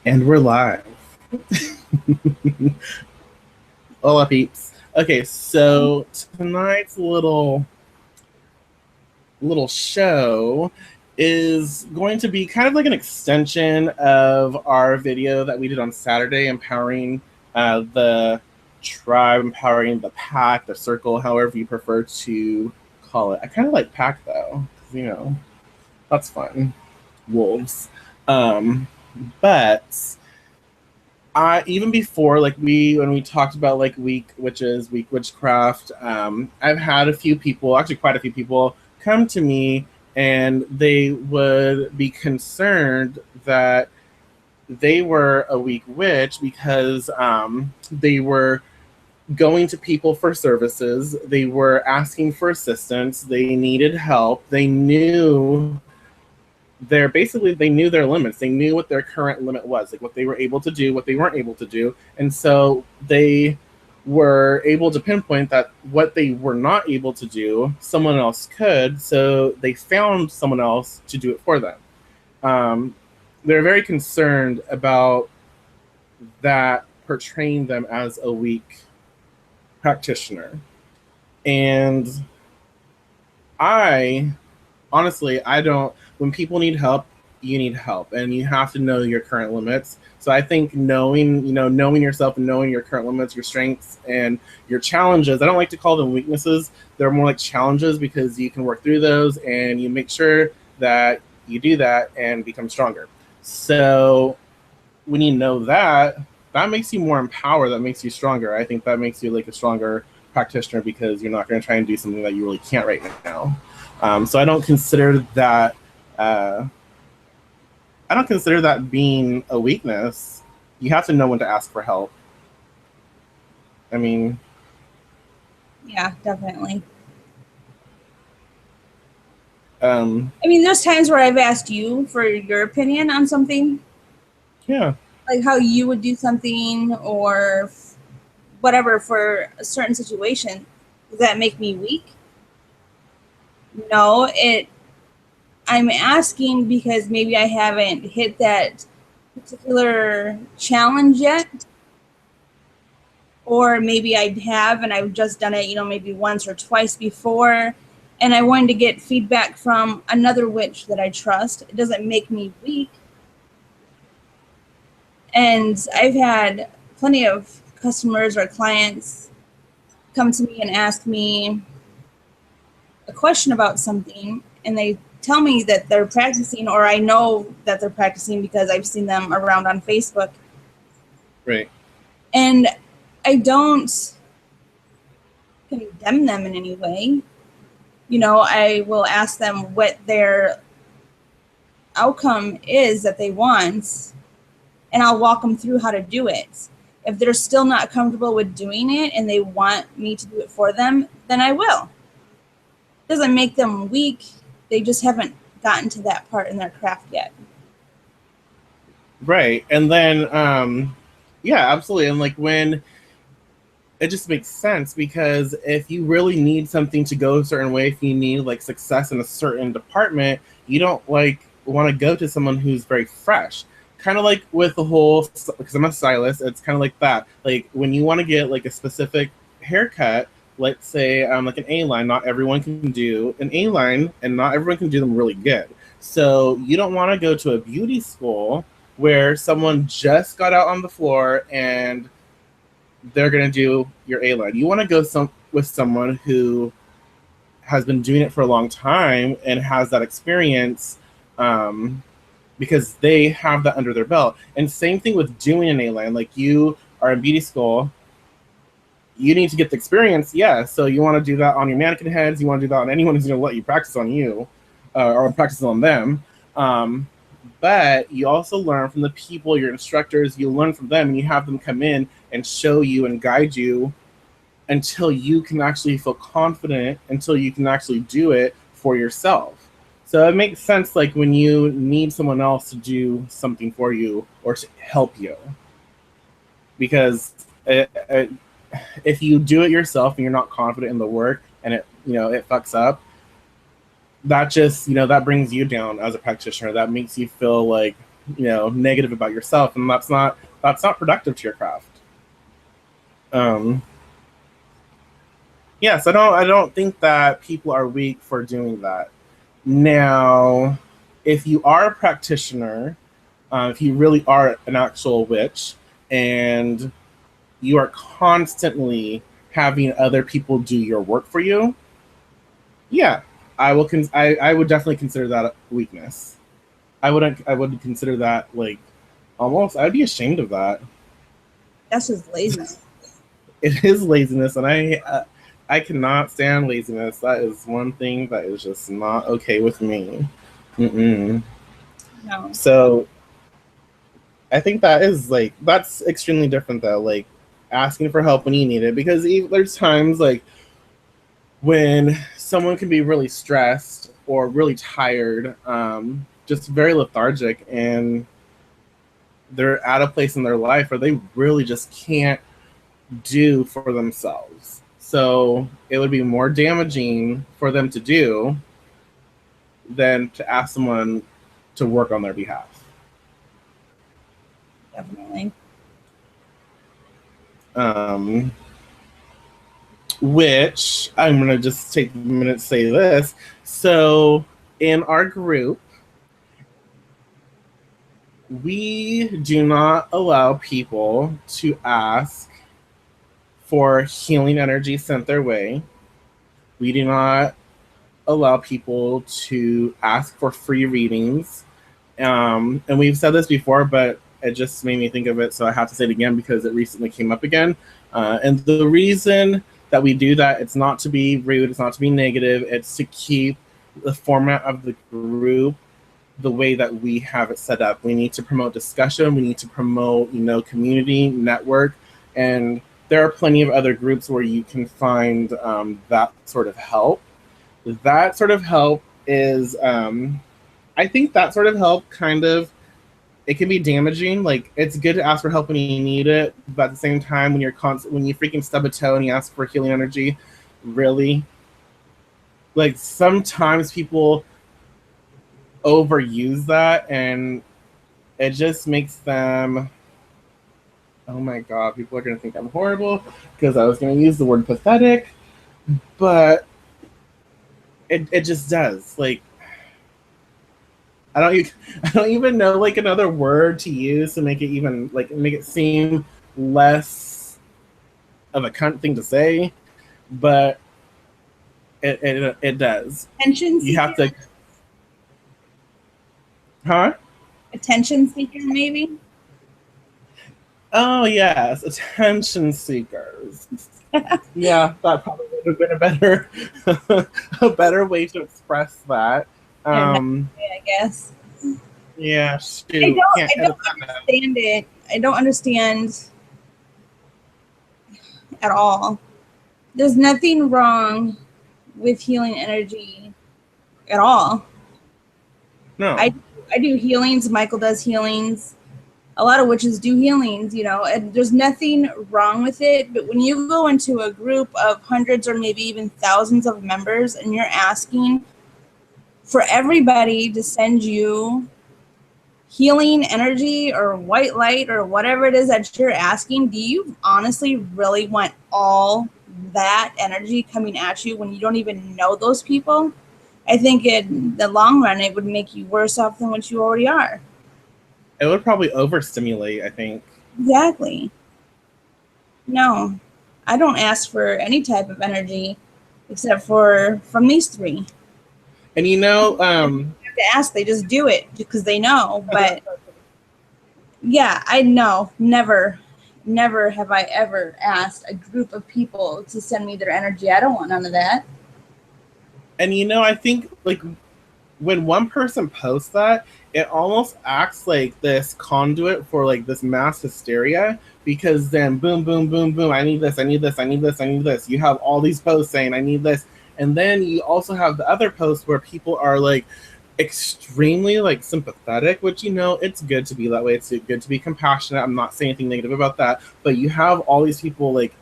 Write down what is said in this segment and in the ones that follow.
And we're live. Hola, peeps. Okay, so tonight's little show is going to be kind of like an extension of our video that we did on Saturday, empowering the tribe, empowering the pack, the circle, however you prefer to call it. I kind of like pack though, 'cause, that's fun. Wolves. Um, but even before, like, when we talked about like week witches, week witchcraft, I've had a few people, actually quite a few people, come to me and they would be concerned that they were a weak witch because they were going to people for services, they were asking for assistance, they needed help, they knew their limits. They knew what their current limit was, like what they were able to do, what they weren't able to do. And so they were able to pinpoint that what they were not able to do, someone else could. So they found someone else to do it for them. They're very concerned about that portraying them as a weak practitioner. And I honestly, I don't. When people need help, you need help, and you have to know your current limits. So I think knowing yourself and knowing your current limits, your strengths, and your challenges. I don't like to call them weaknesses. They're more like challenges because you can work through those, and you make sure that you do that and become stronger. So when you know that, that makes you more empowered. That makes you stronger. I think that makes you like a stronger practitioner because you're not going to try and do something that you really can't right now. So I don't consider that. I don't consider that being a weakness. You have to know when to ask for help. I mean, yeah, definitely. I mean, there's times where I've asked you for your opinion on something. Yeah. Like how you would do something or whatever for a certain situation. Does that make me weak? No, I'm asking because maybe I haven't hit that particular challenge yet. Or maybe I have and I've just done it, maybe once or twice before. And I wanted to get feedback from another witch that I trust. It doesn't make me weak. And I've had plenty of customers or clients come to me and ask me a question about something, and they tell me that they're practicing, or I know that they're practicing because I've seen them around on Facebook. Right. And I don't condemn them in any way. I will ask them what their outcome is that they want, and I'll walk them through how to do it. If they're still not comfortable with doing it and they want me to do it for them, then I will. It doesn't make them weak. They just haven't gotten to that part in their craft yet. Right. And then, yeah, absolutely. And like when it just makes sense because if you really need something to go a certain way, if you need like success in a certain department, you don't like want to go to someone who's very fresh. Kind of like with the whole, because I'm a stylist, it's kind of like that. Like when you want to get like a specific haircut, let's say like an A-line, not everyone can do an A-line and not everyone can do them really good. So you don't want to go to a beauty school where someone just got out on the floor and they're going to do your A-line. You want to go with someone who has been doing it for a long time and has that experience because they have that under their belt. And same thing with doing an A-line. Like you are in beauty school, you need to get the experience, yeah. So you want to do that on your mannequin heads. You want to do that on anyone who's going to let you practice on you or practice on them. But you also learn from the people, your instructors, you learn from them and you have them come in and show you and guide you until you can actually feel confident, until you can actually do it for yourself. So it makes sense like when you need someone else to do something for you or to help you. Because if you do it yourself and you're not confident in the work and it fucks up, that just, that brings you down as a practitioner. That makes you feel like negative about yourself, and that's not productive to your craft. Yes, I don't think that people are weak for doing that. Now, if you are a practitioner, if you really are an actual witch, and you are constantly having other people do your work for you, yeah, I would definitely consider that a weakness. I would consider that like almost. I'd be ashamed of that. That's just laziness. It is laziness, and I cannot stand laziness. That is one thing that is just not okay with me. Mm-mm. No. So I think that's extremely different though. Like asking for help when you need it, because there's times like when someone can be really stressed or really tired, just very lethargic, and they're at a place in their life where they really just can't do for themselves. So it would be more damaging for them to do than to ask someone to work on their behalf. Definitely. Which I'm going to just take a minute to say this. So in our group, we do not allow people to ask for healing energy sent their way. We do not allow people to ask for free readings. And we've said this before, but it just made me think of it, so I have to say it again because it recently came up again. And the reason that we do that, it's not to be rude, it's not to be negative, it's to keep the format of the group the way that we have it set up. We need to promote discussion, we need to promote, community, network, and there are plenty of other groups where you can find that sort of help. That sort of help is, I think that sort of help kind of, it can be damaging. Like, it's good to ask for help when you need it, but at the same time, when you freaking stub a toe and you ask for healing energy, really? Like, sometimes people overuse that, and it just makes them, oh my god, people are going to think I'm horrible because I was going to use the word pathetic, but it just does. Like, I don't even know like another word to use to make it seem less of a cunt thing to say, but it does. Attention seeker? You have to, huh? Attention seeker, maybe? Oh yes, attention seekers. Yeah, that probably would have been a better a better way to express that. I guess. Yeah, shoot. I don't understand it. I don't understand at all. There's nothing wrong with healing energy at all. No. I do healings. Michael does healings. A lot of witches do healings, and there's nothing wrong with it. But when you go into a group of hundreds or maybe even thousands of members and you're asking for everybody to send you healing energy or white light or whatever it is that you're asking, do you honestly really want all that energy coming at you when you don't even know those people? I think in the long run, it would make you worse off than what you already are. It would probably overstimulate, I think. Exactly. No, I don't ask for any type of energy except for from these three. And you have to ask, they just do it because they know. But yeah, I know. Never have I ever asked a group of people to send me their energy. I don't want none of that. And I think like when one person posts that, it almost acts like this conduit for like this mass hysteria, because then boom, boom, boom, boom, I need this, I need this, I need this, I need this. You have all these posts saying I need this. And then you also have the other posts where people are like extremely like sympathetic, which it's good to be that way. It's good to be compassionate. I'm not saying anything negative about that. But you have all these people like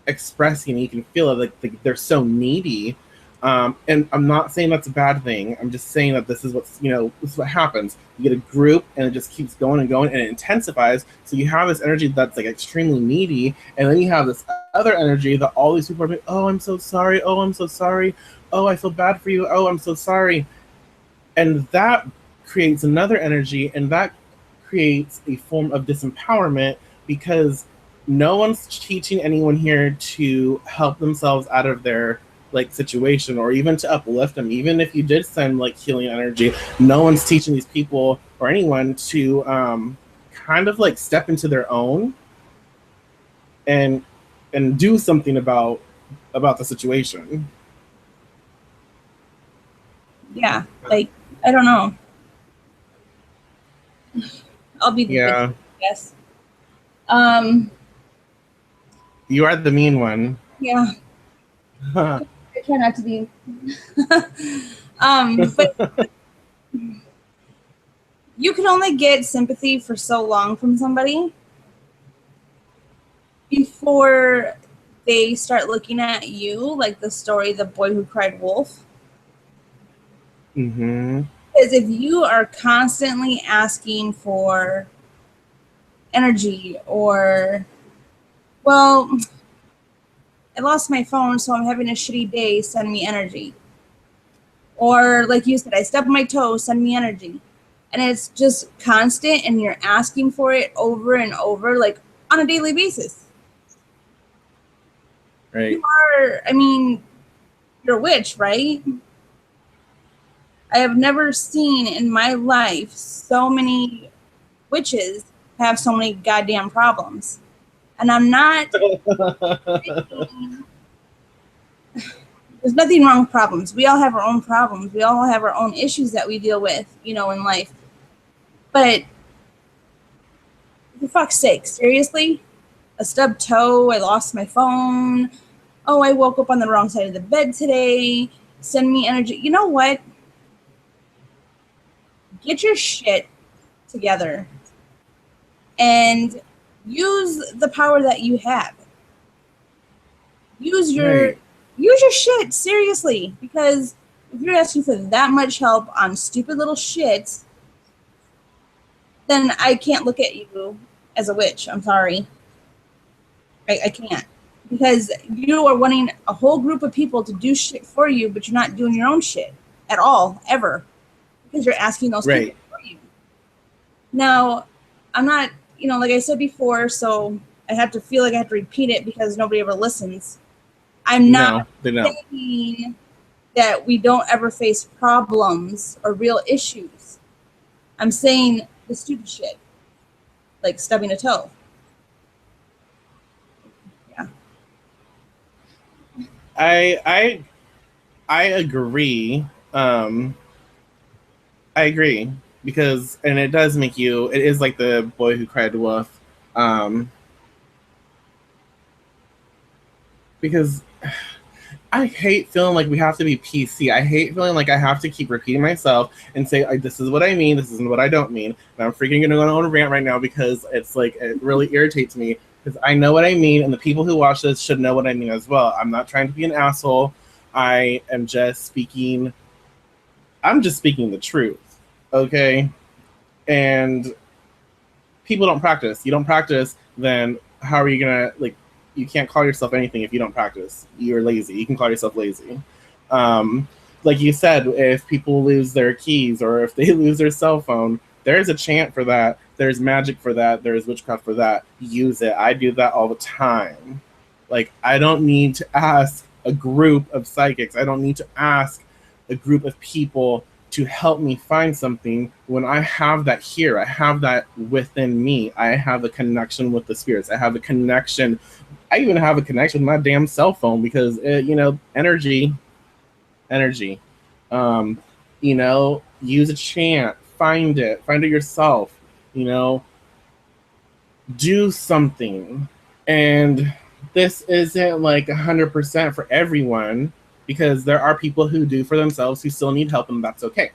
expressing, you can feel it, like they're so needy. And I'm not saying that's a bad thing. I'm just saying that this is what's, this is what happens. You get a group and it just keeps going and going and it intensifies. So you have this energy that's like extremely needy. And then you have this other energy that all these people are like, oh, I'm so sorry. Oh, I'm so sorry. Oh, I feel bad for you. Oh, I'm so sorry. And that creates another energy, and that creates a form of disempowerment because no one's teaching anyone here to help themselves out of their like situation or even to uplift them. Even if you did send like healing energy, no one's teaching these people or anyone to kind of like step into their own and do something about the situation. Yeah, like I don't know. I'll be the Yeah, bitch, I guess. Um, you are the mean one. yeah, I try not to be. But you can only get sympathy for so long from somebody before they start looking at you like the story The Boy Who Cried Wolf. Mm-hmm. Because if you are constantly asking for energy or, well, I lost my phone, so I'm having a shitty day, send me energy. Or like you said, I stepped on my toe, send me energy. And it's just constant and you're asking for it over and over, like on a daily basis. Right. You are, I mean, you're a witch, right? I have never seen in my life so many witches have so many goddamn problems. And I'm not saying there's nothing wrong with problems. We all have our own problems. We all have our own issues that we deal with, in life. But for fuck's sake, seriously? A stubbed toe, I lost my phone. Oh, I woke up on the wrong side of the bed today. Send me energy. You know what? Get your shit together and use the power that you have. Use your Right. use your shit, seriously, because if you're asking for that much help on stupid little shit, then I can't look at you as a witch. I'm sorry. I can't. Because you are wanting a whole group of people to do shit for you, but you're not doing your own shit at all, ever. Because you're asking those Right. people for you. Now, I'm not, like I said before, so I have to feel like I have to repeat it because nobody ever listens. I'm not No, they don't. saying that we don't ever face problems or real issues. I'm saying the stupid shit, like stubbing a toe. Yeah. I I agree. I agree because, and it does make you. It is like the boy who cried wolf. Um, because I hate feeling like we have to be PC. I hate feeling like I have to keep repeating myself and say, this is what I mean, this isn't what I don't mean. And I'm freaking gonna go on a rant right now because it's like, it really irritates me because I know what I mean and the people who watch this should know what I mean as well. I'm not trying to be an asshole. I am just speaking, I'm just speaking the truth. Okay? And people don't practice. You don't practice, then how are you gonna like? You can't call yourself anything if you don't practice. You're lazy. You can call yourself lazy. Um, like you said, if people lose their keys or if they lose their cell phone, there's a chant for that. There's magic for that. There's witchcraft for that. Use it. I do that all the time. Like I don't need to ask a group of psychics. I don't need to ask a group of people to help me find something when I have that here. I have that within me. I have a connection with the spirits. I have a connection. I even have a connection with my damn cell phone because, energy. Um, use a chant, find it yourself, you know, do something. And this isn't like 100% for everyone because there are people who do for themselves who still need help, and that's okay.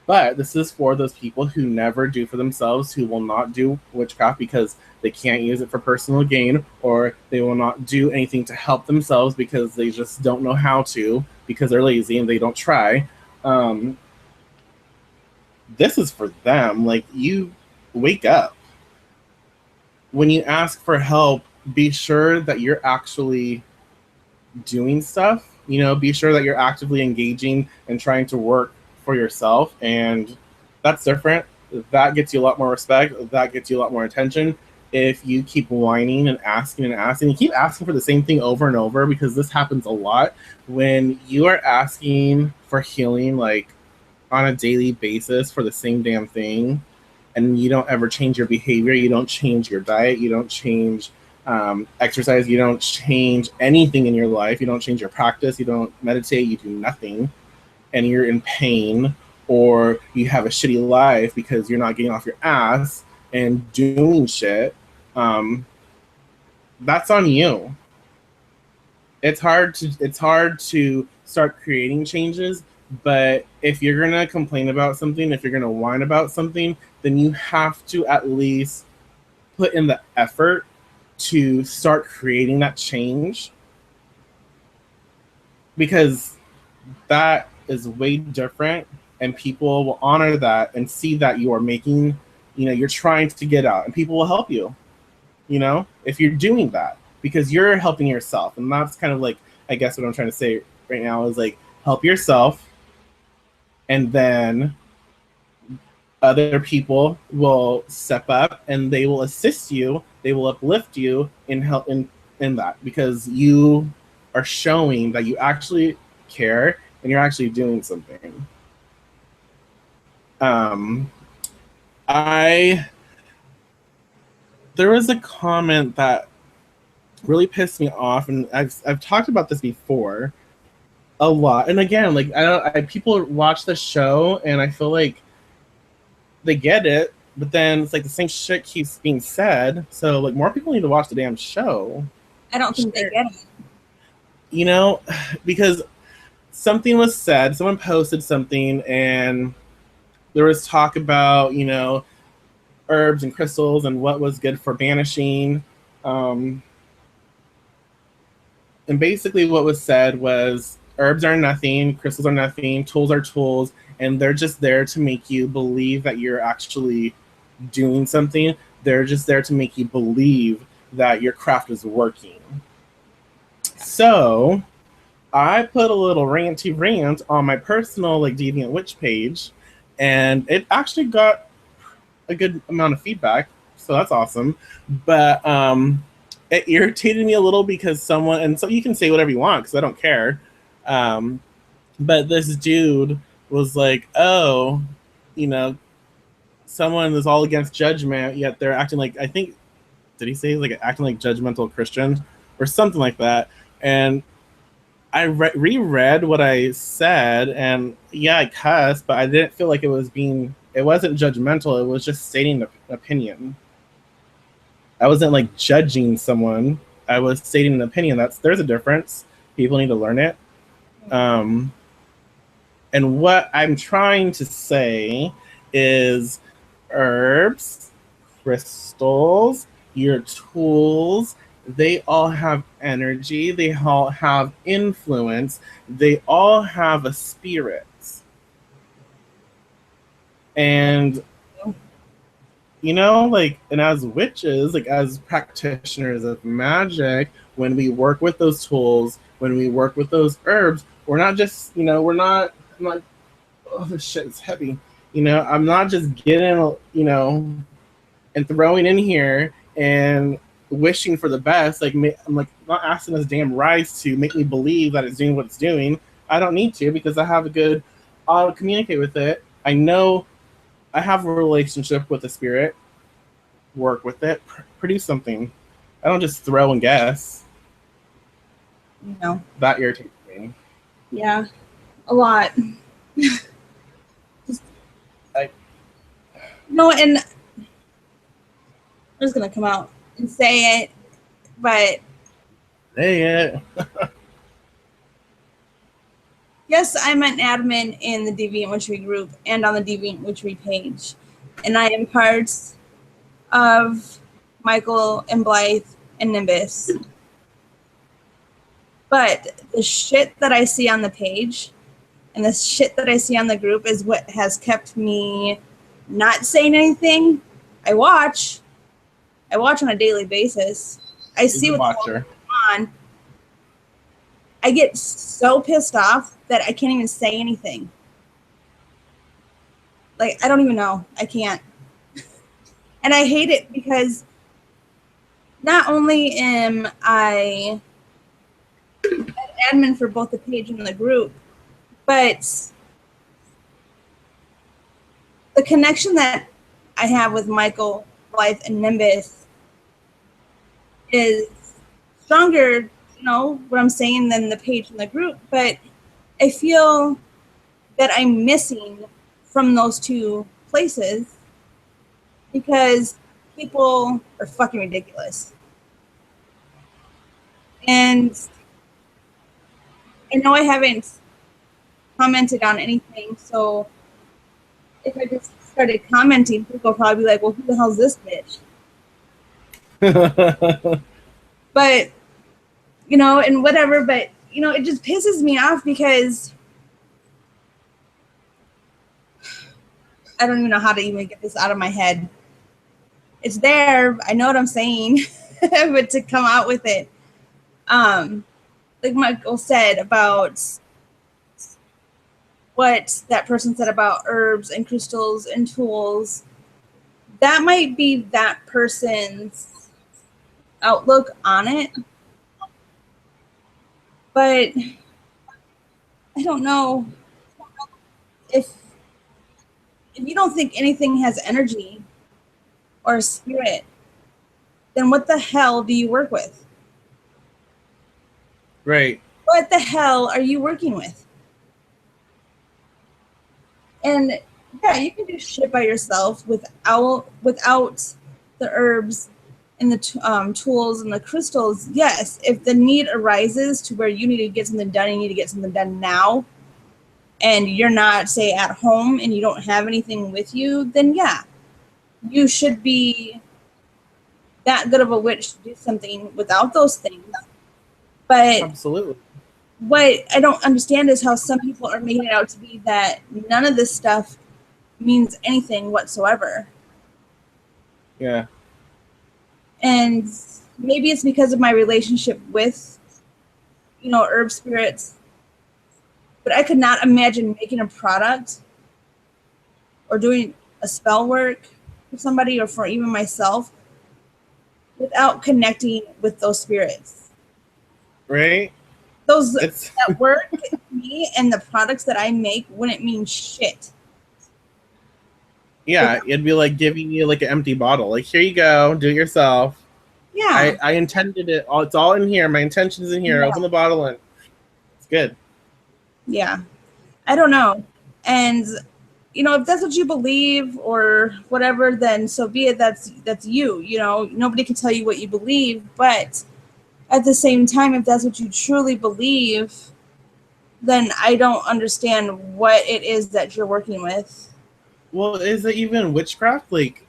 But this is for those people who never do for themselves, who will not do witchcraft because they can't use it for personal gain, or they will not do anything to help themselves because they just don't know how to. because they're lazy and they don't try. This is for them. Like, you wake up. When you ask for help, be sure that you're actually doing stuff. Be sure that you're actively engaging and trying to work for yourself. And that's different. That gets you a lot more respect. That gets you a lot more attention. If you keep whining and asking, you keep asking for the same thing over and over, because this happens a lot when you are asking for healing, like on a daily basis for the same damn thing, and you don't ever change your behavior, you don't change your diet, you don't change exercise, you don't change anything in your life, you don't change your practice, you don't meditate, you do nothing, and you're in pain, or you have a shitty life because you're not getting off your ass and doing shit, that's on you. It's hard to start creating changes, but if you're gonna complain about something, if you're gonna whine about something, then you have to at least put in the effort to start creating that change, because that is way different, and people will honor that and see that you are making, you're trying to get out, and people will help you, if you're doing that, because you're helping yourself. And that's kind of like, I guess what I'm trying to say right now is like, help yourself, and then other people will step up and they will assist you, they will uplift you in help in that, because you are showing that you actually care and you're actually doing something. There was a comment that really pissed me off, and I've talked about this before a lot. And again, like, people watch the show and I feel like they get it, but then it's like the same shit keeps being said. So like, more people need to watch the damn show. I don't think they get it. Because something was said, someone posted something, and there was talk about, herbs and crystals and what was good for banishing. And basically what was said was, herbs are nothing, crystals are nothing, tools are tools, and they're just there to make you believe that you're actually doing something. They're just there to make you believe that your craft is working. So I put a little ranty rant on my personal, like, Deviant Witch page, and it actually got a good amount of feedback, so that's awesome. But it irritated me a little because someone, and so you can say whatever you want because I don't care, but this dude was like, oh, someone is all against judgment, yet they're acting like, I think, did he say like acting like judgmental Christians or something like that? And I reread what I said, and yeah, I cussed, but I didn't feel like it wasn't judgmental. It was just stating an opinion. I wasn't like judging someone. I was stating an opinion. There's a difference. People need to learn it. And what I'm trying to say is, herbs, crystals, your tools, they all have energy, they all have influence, they all have a spirit. And like, and as witches, like as practitioners of magic, when we work with those tools, when we work with those herbs, we're not just, I'm not, oh, this shit is heavy. I'm not just getting, and throwing in here and wishing for the best. Like, I'm like not asking this damn rice to make me believe that it's doing what it's doing. I don't need to, because I'll communicate with it. I know I have a relationship with the spirit. Work with it. Produce something. I don't just throw and guess. That irritates me. Yeah, a lot. And I'm just gonna come out and say it, but say it. Yes, I'm an admin in the Deviant Witchery group and on the Deviant Witchery page, and I am part of Michael and Blythe and Nimbus. But the shit that I see on the page and the shit that I see on the group is what has kept me not saying anything. I watch on a daily basis. I He's see a what the hell's watcher. going on. I get so pissed off that I can't even say anything. Like, I don't even know. I can't. And I hate it because not only am I an admin for both the page and the group, but the connection that I have with Michael, Blythe, and Nimbus is stronger, you know, what I'm saying, than the page and the group. But I feel that I'm missing from those two places because people are fucking ridiculous. And I know I haven't commented on anything, so if I just started commenting, people will probably be like, well, who the hell's this bitch? But, you know, and whatever, but, you know, it just pisses me off because I don't even know how to even get this out of my head. It's there. I know what I'm saying, but to come out with it, like Michael said about what that person said about herbs and crystals and tools, that might be that person's outlook on it. But I don't know if you don't think anything has energy or a spirit, then what the hell do you work with? Right. What the hell are you working with? And yeah, you can do shit by yourself without the herbs and the tools and the crystals. Yes, if the need arises to where you need to get something done, you need to get something done now, and you're not, say, at home and you don't have anything with you, then yeah, you should be that good of a witch to do something without those things. But Absolutely. what I don't understand is how some people are making it out to be that none of this stuff means anything whatsoever. Yeah. And maybe it's because of my relationship with, you know, herb spirits, but I could not imagine making a product or doing a spell work for somebody or for even myself without connecting with those spirits. Right. Those It's that work to me and the products that I make wouldn't mean shit. yeah, it'd be like giving you like an empty bottle. Like, here you go, do it yourself. Yeah. I intended it. It's all in here. My intention's in here. Yeah. Open the bottle and it's good. Yeah. I don't know. And you know, if that's what you believe or whatever, then so be it. That's you. You know, nobody can tell you what you believe, but at the same time, if that's what you truly believe, then I don't understand what it is that you're working with. Well, is it even witchcraft? Like,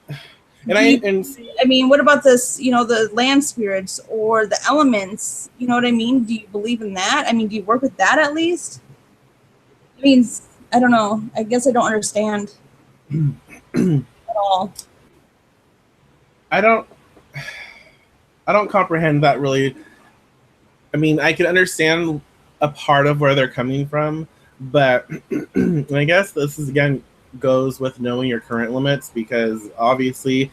I mean, what about this, you know, the land spirits or the elements? You know what I mean? Do you believe in that? I mean, do you work with that at least? I mean, I don't know. I guess I don't understand at all. I don't comprehend that really. I mean, I can understand a part of where they're coming from, but I guess this is again goes with knowing your current limits, because obviously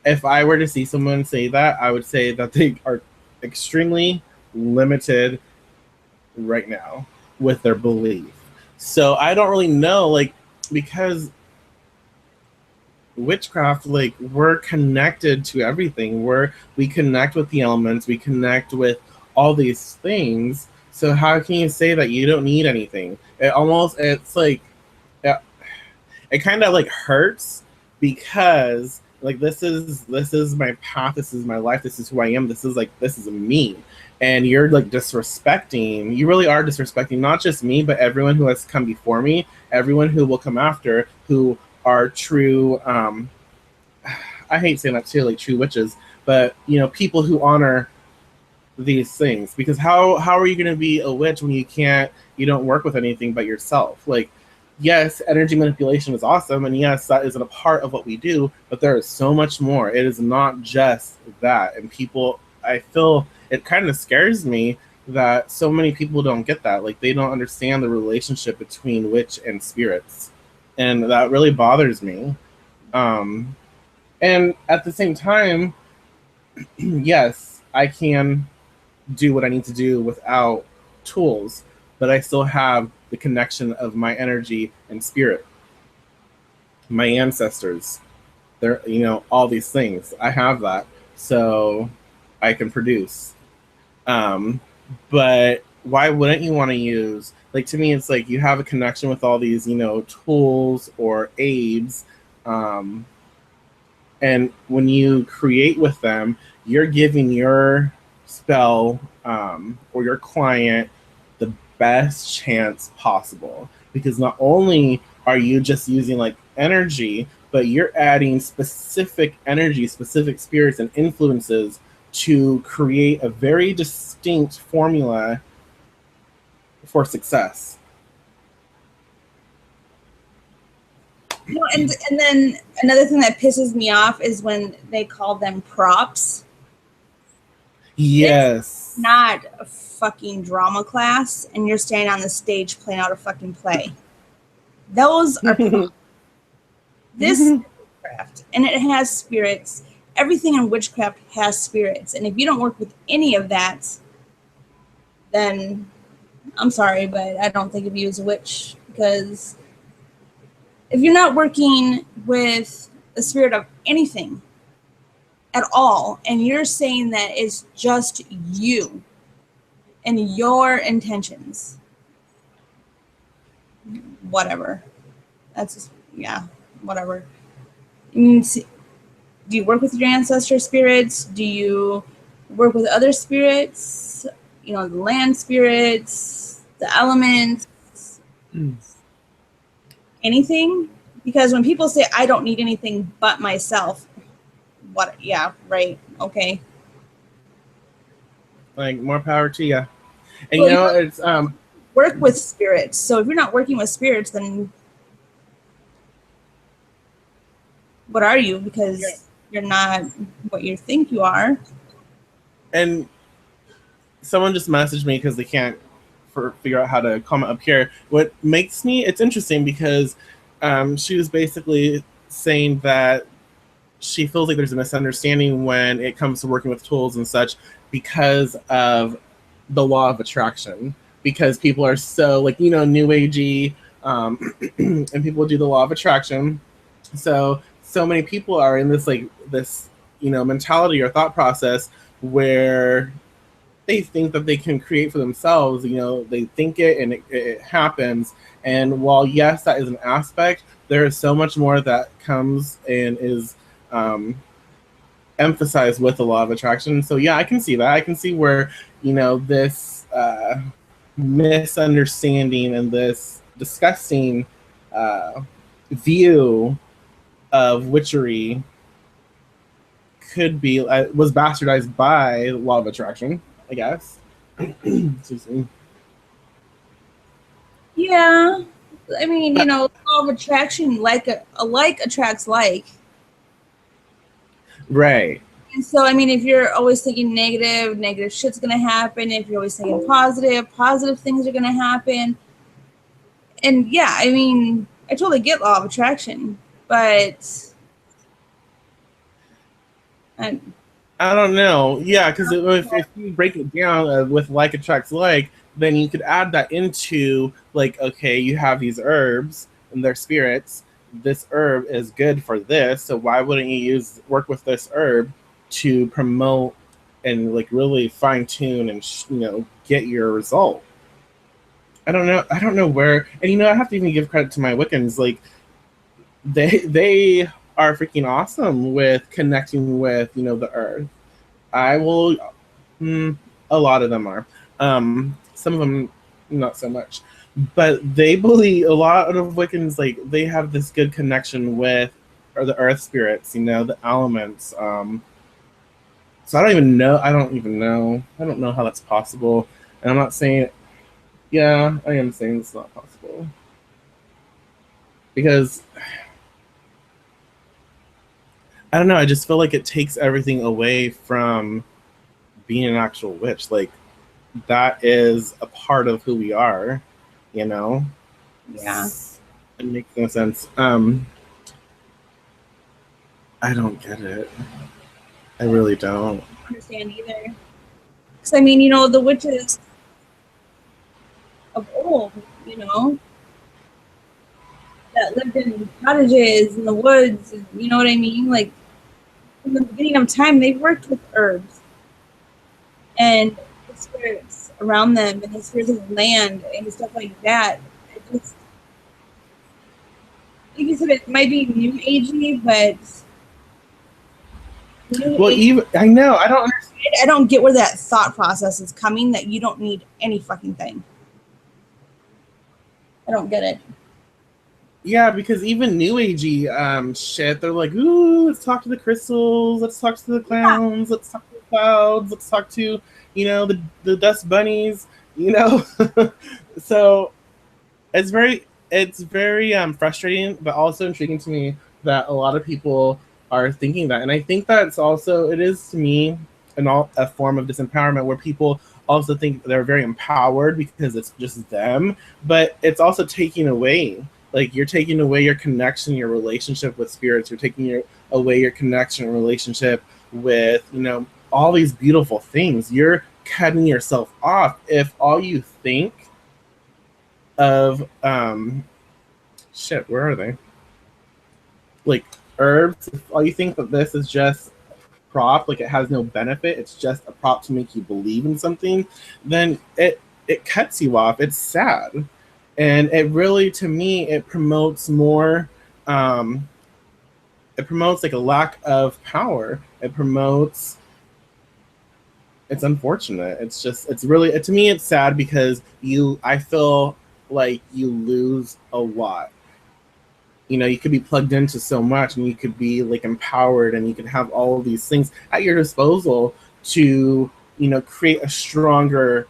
if I were to see someone say that, I would say that they are extremely limited right now with their belief. So I don't really know, like, because witchcraft, like, we're connected to everything. We connect with the elements, we connect with all these things. So how can you say that you don't need anything? It's like it kind of like hurts, because like this is my path, this is my life, this is who I am, this is me, and you're like disrespecting, you really are disrespecting not just me, but everyone who has come before me, everyone who will come after, who are true, I hate saying that too, like true witches, but you know, people who honor these things, because how are you going to be a witch when you don't work with anything but yourself? Like, yes, energy manipulation is awesome, and yes, that is a part of what we do, but there is so much more. It is not just that. And people, I feel it kind of scares me that so many people don't get that. Like, they don't understand the relationship between witch and spirits, and that really bothers me. um and at the same time, yes, I can do what I need to do without tools, but I still have the connection of my energy and spirit, my ancestors. They're, all these things. I have that, so I can produce. Um, but why wouldn't you want to use? Like, to me, it's like you have a connection with all these, tools or aids. Um, and when you create with them, you're giving your spell, or your client the best chance possible, because not only are you just using like energy, but you're adding specific energy, specific spirits and influences to create a very distinct formula for success. And then another thing that pisses me off is when they call them props. Yes. It's not a fucking drama class, and you're standing on the stage playing out a fucking play. Those are props. This is witchcraft, and it has spirits. Everything in witchcraft has spirits, and if you don't work with any of that, then I'm sorry, but I don't think of you as a witch, because if you're not working with the spirit of anything at all, and you're saying that it's just you and your intentions, whatever. That's just, yeah, whatever. Do you work with your ancestor spirits? Do you work with other spirits? The land spirits, the elements, anything? Because when people say, I don't need anything but myself, what? Yeah, right. Okay. Like, more power to you. And Well, it's work with spirits. So if you're not working with spirits, then what are you? Because you're not what you think you are. And someone just messaged me because they can't figure out how to comment up here. What makes me, it's interesting because she was basically saying that she feels like there's a misunderstanding when it comes to working with tools and such, because of the law of attraction. Because people are so, like, new agey, and people do the law of attraction. So many people are in this mentality or thought process where they think that they can create for themselves. They think it, and it happens. And while, yes, that is an aspect, there is so much more that comes and is emphasized with the law of attraction. So yeah, I can see that. I can see where, this misunderstanding and this disgusting view of witchery could be, was bastardized by law of attraction, I guess. Excuse me. Yeah. I mean, law of attraction, like attracts like. Right. And so, I mean, if you're always thinking negative shit's going to happen. If you're always thinking positive things are going to happen. And yeah, I mean, I totally get law of attraction, but I don't know. Yeah, because if you break it down with like attracts like, then you could add that into, like, okay, you have these herbs and their spirits. This herb is good for this, so why wouldn't you work with this herb to promote and, like, really fine tune and get your result? I don't know where, and I have to even give credit to my Wiccans. Like, they are freaking awesome with connecting with the earth. I will. A lot of them are. Some of them not so much, but they believe, a lot of Wiccans, like, they have this good connection with, or the earth spirits, the elements. So I don't even know. I don't even know. I don't know how that's possible. And I'm not saying, yeah, I am saying it's not possible. Because I don't know. I just feel like it takes everything away from being an actual witch. Like, that is a part of who we are, you know? Yeah. It makes no sense. I don't get it. I really don't. Understand either. Because I mean, you know, the witches of old, you know, that lived in cottages in the woods, and you know what I mean? Like from the beginning of time, they've worked with herbs and the spirits around them and the spirits of the land and stuff like that. It just, like you said, it might be new agey, but new Well, age, even I know I don't understand. I don't get where that thought process is coming that you don't need any fucking thing. I don't get it. Yeah, because even new agey shit, they're like, ooh, let's talk to the crystals, let's talk to the Yeah. clowns, let's talk to the clouds, let's talk to, the dust bunnies, So it's very frustrating, but also intriguing to me that a lot of people are thinking that. And I think that's also, it is to me a form of disempowerment where people also think they're very empowered because it's just them, but it's also taking away, like, you're taking away your connection, your relationship with spirits. You're taking away your connection, relationship with, all these beautiful things. You're cutting yourself off if all you think of shit, where are they? Like, herbs, if all you think that this is just prop, like it has no benefit, it's just a prop to make you believe in something, then it cuts you off. It's sad. And it really, to me, it promotes more, it promotes like a lack of power. It promotes, it's unfortunate. It's just, it's really, to me, it's sad because I feel like you lose a lot. You could be plugged into so much, and you could be like empowered, and you could have all of these things at your disposal to create a stronger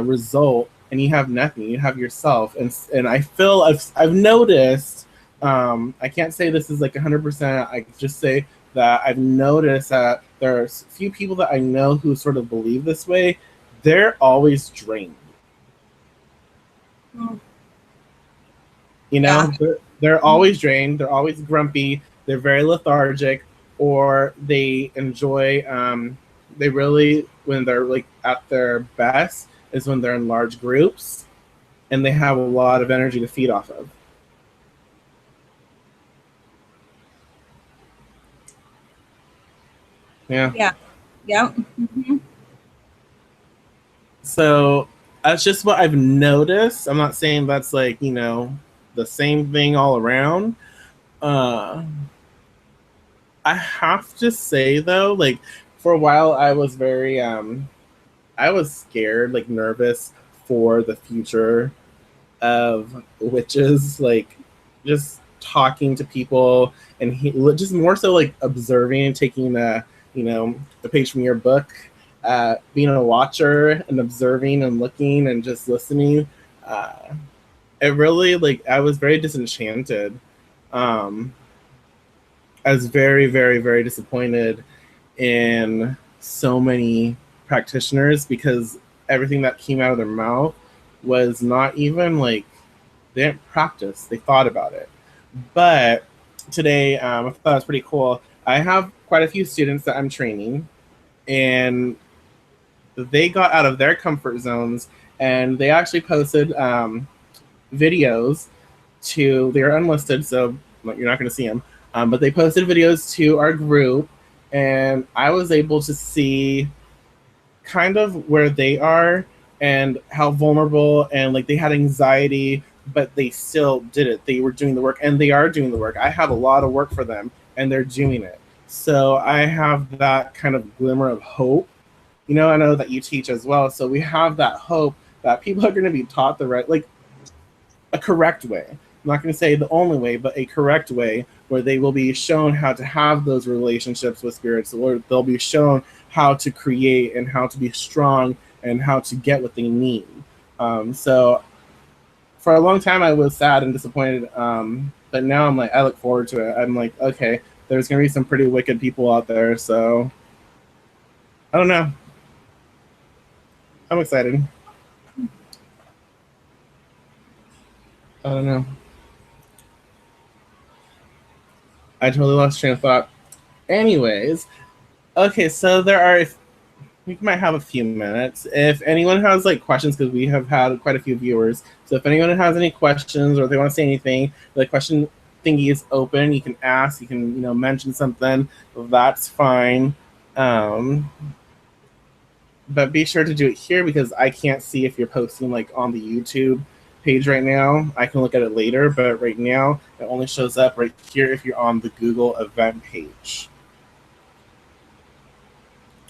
result, and you have nothing. You have yourself. And I feel I've noticed, I can't say this is like 100%. I just say that I've noticed that there are a few people that I know who sort of believe this way. They're always drained. Mm. You Yeah. know, they're always drained. They're always grumpy. They're very lethargic, or they enjoy. They really, when they're like at their best, is when they're in large groups, and they have a lot of energy to feed off of. Yeah. Yeah. Yeah. Mm-hmm. So that's just what I've noticed. I'm not saying that's like the same thing all around. Uh, I have to say though, like, for a while I was scared, like nervous for the future of witches, like just talking to people, and just more so like observing and taking the page from your book, being a watcher and observing and looking and just listening. Uh, it really, like, I was very disenchanted. Um, I was very, very, very disappointed in so many practitioners because everything that came out of their mouth was not even like, they didn't practice, they thought about it. But today, I thought it was pretty cool. I have quite a few students that I'm training, and they got out of their comfort zones, and they actually posted videos they're unlisted, so you're not going to see them. But they posted videos to our group, and I was able to see kind of where they are and how vulnerable, and like they had anxiety, but they still did it. They were doing the work, and they are doing the work. I have a lot of work for them, and they're doing it. So I have that kind of glimmer of hope. I know that you teach as well. So we have that hope that people are going to be taught the right, like, a correct way. I'm not going to say the only way, but a correct way where they will be shown how to have those relationships with spirits, or they'll be shown how to create and how to be strong and how to get what they need. So for a long time I was sad and disappointed, but now I'm like, I look forward to it. I'm like, okay, there's gonna be some pretty wicked people out there, so I don't know. I'm excited. I don't know. I totally lost train of thought. Anyways, okay, so we might have a few minutes. If anyone has like questions, because we have had quite a few viewers, so if anyone has any questions or if they want to say anything, the question thingy is open. You can ask. You can mention something. That's fine. But be sure to do it here because I can't see if you're posting like on the YouTube page right now. I can look at it later, but right now it only shows up right here if you're on the Google event page.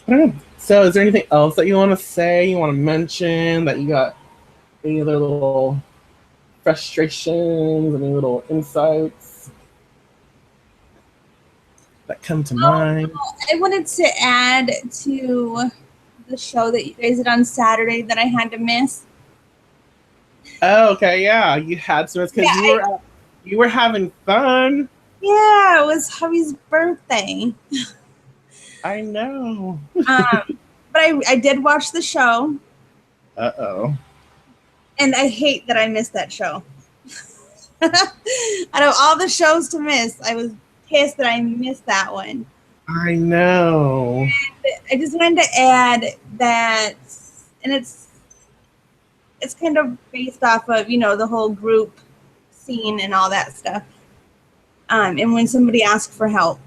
I don't know. So is there anything else that you want to say, you want to mention, that you got any other little frustrations, any little insights that come to mind? I wanted to add to the show that you guys did on Saturday that I had to miss. Oh, okay, yeah. You had some because you were having fun. Yeah, it was hubby's birthday. I know. But I did watch the show. Uh-oh. And I hate that I missed that show. Out of all the shows to miss, I was pissed that I missed that one. I know. And I just wanted to add that, and it's kind of based off of, the whole group scene and all that stuff. And when somebody asks for help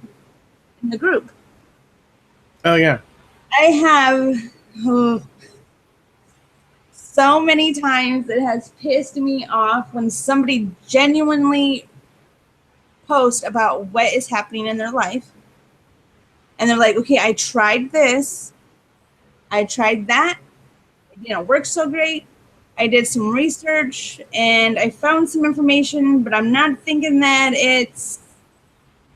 in the group. Oh, yeah. I have so many times it has pissed me off when somebody genuinely posts about what is happening in their life. And they're like, okay, I tried this. I tried that. It didn't work so great. I did some research and I found some information, but I'm not thinking that it's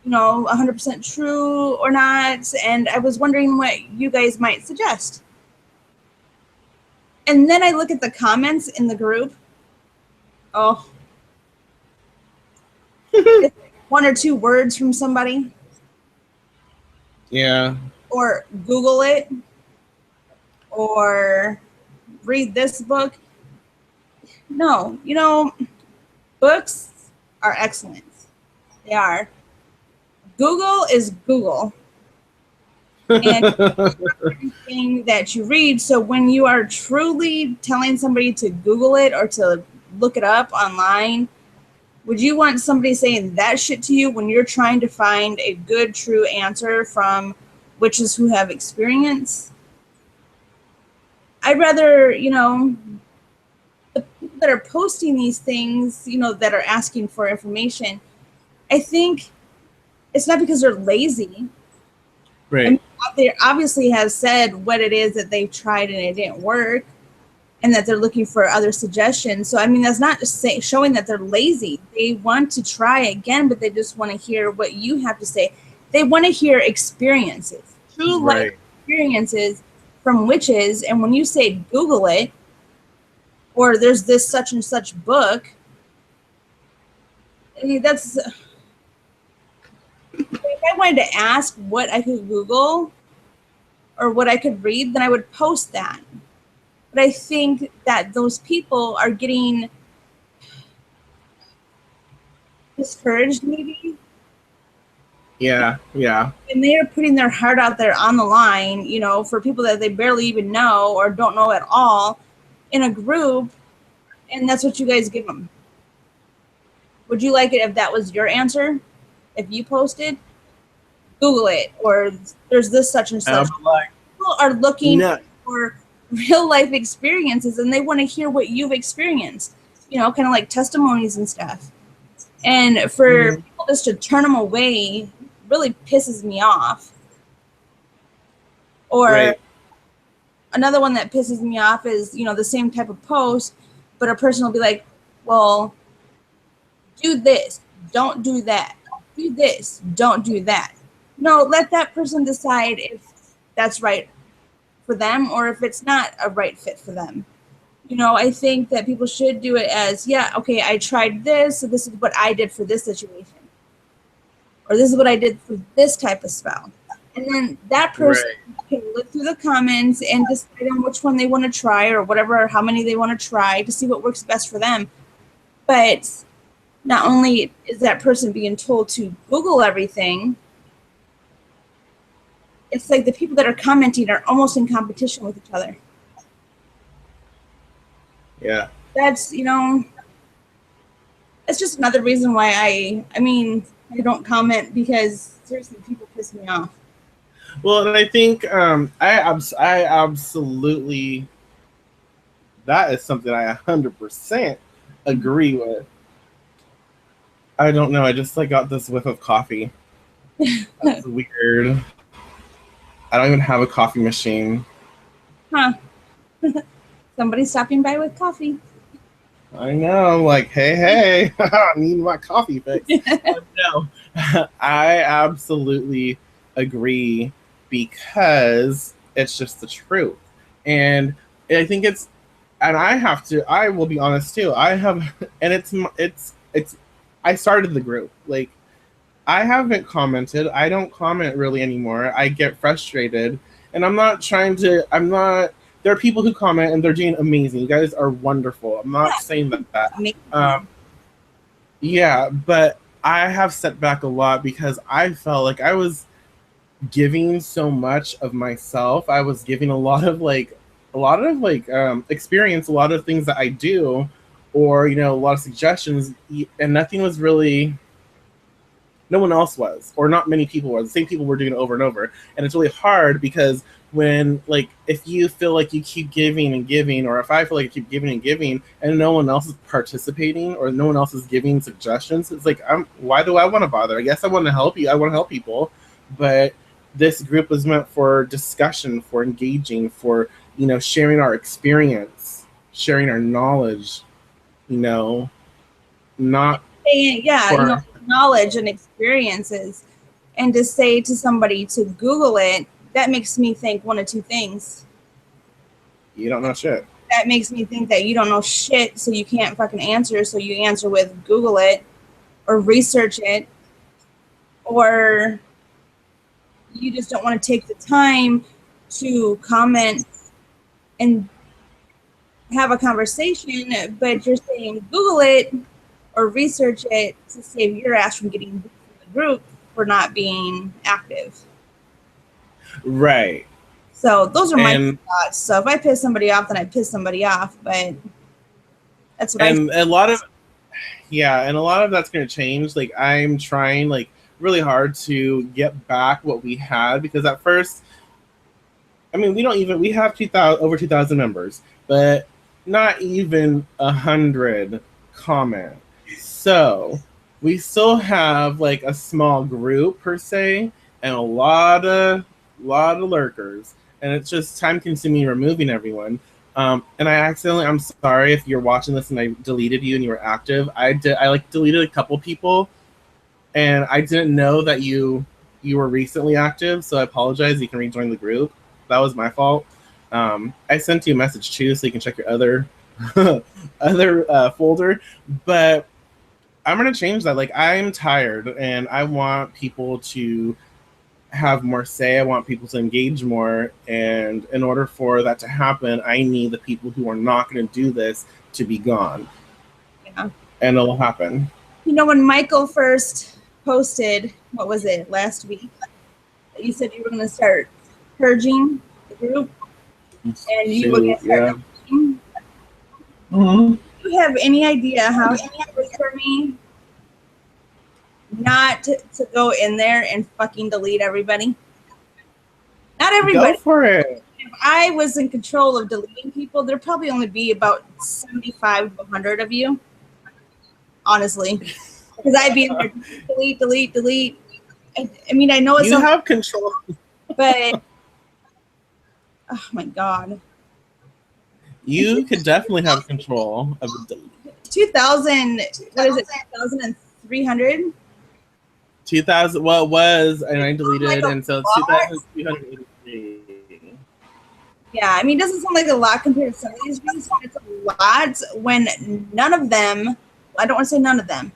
100% true or not. And I was wondering what you guys might suggest. And then I look at the comments in the group. Oh, it's like 1 or 2 words from somebody. Yeah. Or Google it. Or read this book. No, books are excellent. They are. Google is Google. And everything that you read. So when you are truly telling somebody to Google it or to look it up online, would you want somebody saying that shit to you when you're trying to find a good, true answer from witches who have experience? I'd rather, the people that are posting these things, that are asking for information, I think it's not because they're lazy. Right. I mean, they obviously have said what it is that they've tried and it didn't work, and that they're looking for other suggestions. So, I mean, that's not just showing that they're lazy. They want to try again, but they just want to hear what you have to say. They want to hear experiences, true life experiences from witches. And when you say Google it, or there's this such and such book, I mean, that's... If I wanted to ask what I could Google or what I could read, then I would post that. But I think that those people are getting discouraged, maybe. Yeah. And they are putting their heart out there on the line, for people that they barely even know or don't know at all in a group. And that's what you guys give them. Would you like it if that was your answer? If you posted, Google it, or there's this such and such. People are looking for real life experiences, and they want to hear what you've experienced, kind of like testimonies and stuff. And for people just to turn them away really pisses me off. Or another one that pisses me off is, the same type of post, but a person will be like, well, do this, don't do that. do this, don't do that. No, let that person decide if that's right for them or if it's not a right fit for them. You know, I think that people should do it as, yeah, okay, I tried this, so this is what I did for this situation. Or this is what I did for this type of spell. And then that person can look through the comments and decide on which one they want to try or whatever, or how many they want to try to see what works best for them. But not only is that person being told to Google everything, it's like the people that are commenting are almost in competition with each other. Yeah. That's, you know, it's just another reason why I mean, I don't comment because seriously, people piss me off. Well, and I think I absolutely, that is something I 100% agree with. I don't know. I just like got this whiff of coffee. That's weird. I don't even have a coffee machine. Huh. Somebody stopping by with coffee. I know. Like, hey, I need my coffee fix. No, I absolutely agree because it's just the truth. And I think it's, and I will be honest too. I have, and it's, I started the group. Like, I haven't commented. I don't comment really anymore. I get frustrated, and I'm not. There are people who comment, and they're doing amazing. You guys are wonderful. I'm not saying that. Yeah, but I have set back a lot because I felt like I was giving so much of myself. I was giving a lot of experience, a lot of things that I do, or a lot of suggestions, and nothing was really. No one else was, or not many people were. The same people were doing it over and over, and it's really hard because when, like, if you feel like you keep giving and giving, or if I feel like I keep giving and giving, and no one else is participating, or no one else is giving suggestions, it's like, why do I want to bother? I guess I want to help you. I want to help people, but this group was meant for discussion, for engaging, for sharing our experience, sharing our knowledge. Not for knowledge and experiences, and to say to somebody to Google it, that makes me think one of two things. You don't know shit. That makes me think that you don't know shit, so you can't fucking answer, so you answer with Google it or research it, or you just don't want to take the time to comment and have a conversation, but you're saying Google it or research it to save your ass from getting booted from the group for not being active. Right. So those are my thoughts. So if I piss somebody off, then I piss somebody off. But that's what and a lot of that's going to change. Like, I'm trying really hard to get back what we had, because at first, I mean, we have over 2,000 members, but not even 100 comment. So we still have like a small group per se, and a lot of lurkers, and it's just time consuming removing everyone. And I'm sorry if you're watching this and I deleted you and you were active. I deleted a couple people, and I didn't know that you were recently active, so I apologize. You can rejoin the group. That was my fault. I sent you a message too, so you can check your other folder. But I'm gonna change that. Like, I'm tired, and I want people to have more say. I want people to engage more, and in order for that to happen, I need the people who are not going to do this to be gone. Yeah. And it'll happen. When Michael first posted, what was it, last week, you said you were going to start purging the group, and you were going to start purging. Mm-hmm. Do you have any idea how it was for me not to go in there and fucking delete everybody? Not everybody. Go for it. If I was in control of deleting people, there'd probably only be about 75 to 100 of you. Honestly. Because I'd be in there, delete. I mean, I know it's... You have control. But, oh my God. You could definitely have control of the delete. 2,000, what is it, 2,300? 2000. Well, it was, and I Like deleted, a and so it's lot. 2,283. Yeah, I mean, it doesn't sound like a lot compared to some of these views, but it's a lot when none of them, I don't want to say none of them,